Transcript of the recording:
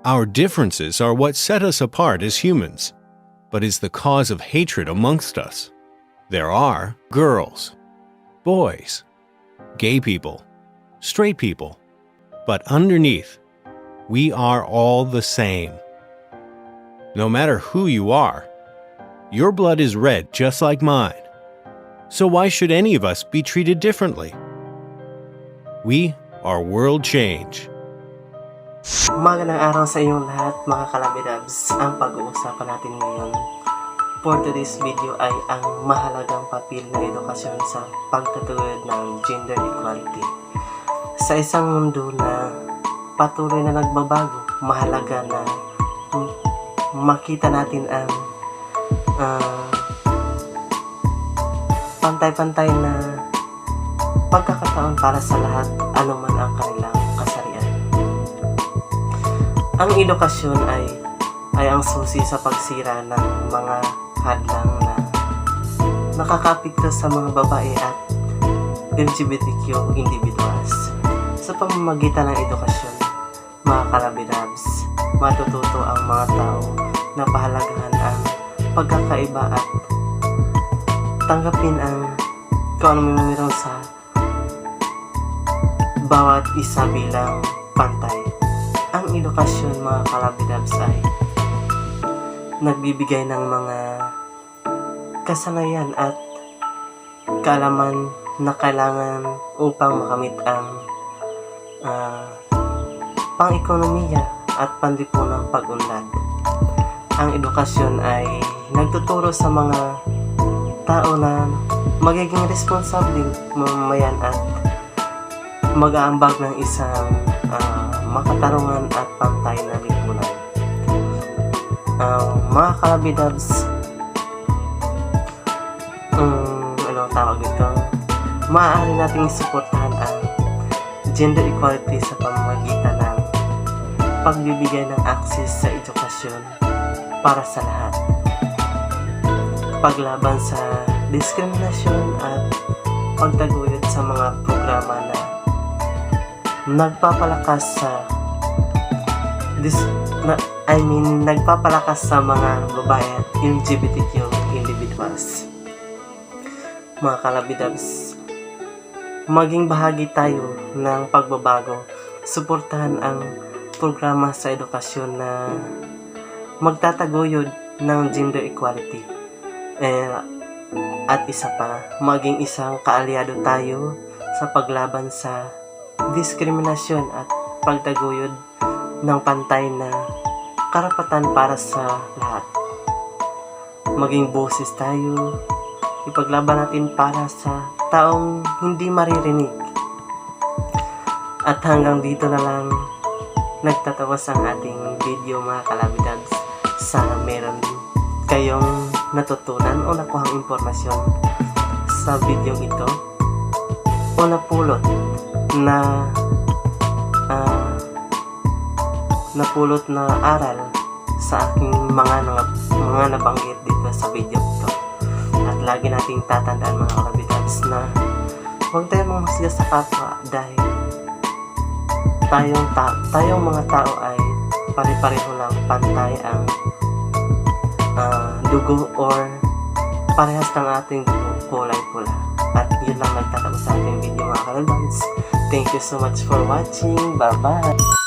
Our differences are what set us apart as humans, but is the cause of hatred amongst us. There are girls, boys, gay people, straight people, but underneath, we are all the same. No matter who you are, your blood is red just like mine. So why should any of us be treated differently? We are world change. Magandang araw sa inyong lahat mga kalabidabs. Ang pag-uusapan natin ngayon for today's video ay ang mahalagang papel ng edukasyon sa pagtataguyod ng gender equality. Sa isang mundo na patuloy na nagbabago, mahalaga na makita natin ang pantay-pantay na pagkakataon para sa lahat, anuman ang kanilang kasarian. Ang edukasyon ay ang susi sa pagsira ng mga hadlang na nakakapekto sa mga babae at LGBTQ individuals. Sa pamamagitan ng edukasyon, mga kalabidabs, matututo ang mga tao na pahalagahan ang pagkakaiba at tanggapin ang kung ano meron sa bawat isa bilang pantay. Ang edukasyon, mga kalabidabs, ay nagbibigay ng mga kasanayan at kaalaman na kailangan upang makamit ang pang-ekonomiya at panlipunang pag-unlad. Ang edukasyon ay nagtuturo sa mga tao na magiging responsableng mamamayan at mag-aambag ng isang makatarungan at pantay na lipunan. Mga kalabidabs, tawag ito, maaari nating suportahan ang gender equality sa pamamagitan ng pagbibigay ng access sa edukasyon para sa lahat, paglaban sa diskriminasyon at pagtaguyod sa mga programa na nagpapalakas sa mga babae at LGBTQ individuals. Mga kalabidabs, maging bahagi tayo ng pagbabago. Suportahan ang programa sa edukasyon na magtataguyod ng gender equality. At isa pa, maging isang kaalyado tayo sa paglaban sa diskriminasyon at pagtaguyod ng pantay na karapatan para sa lahat. Maging boses tayo, ipaglaban natin para sa taong hindi maririnig. At hanggang dito na lang nagtatawas ang ating video, mga kalabidabs. Sana meron kayong natutunan o nakuhang impormasyon sa video ito o napulot na aral sa aking mga nabanggit dito sa video ito. At lagi nating tatandaan, mga kalabidabs, na huwag tayong mamasya sa kapwa dahil tayong mga tao ay pare-pareho lang, pantay ang dugo or parehas ng ating dugo, kulay pula. At yun lang nagtatapos sa ating video, mga kalabidabs. Thank you so much for watching. Bye-bye!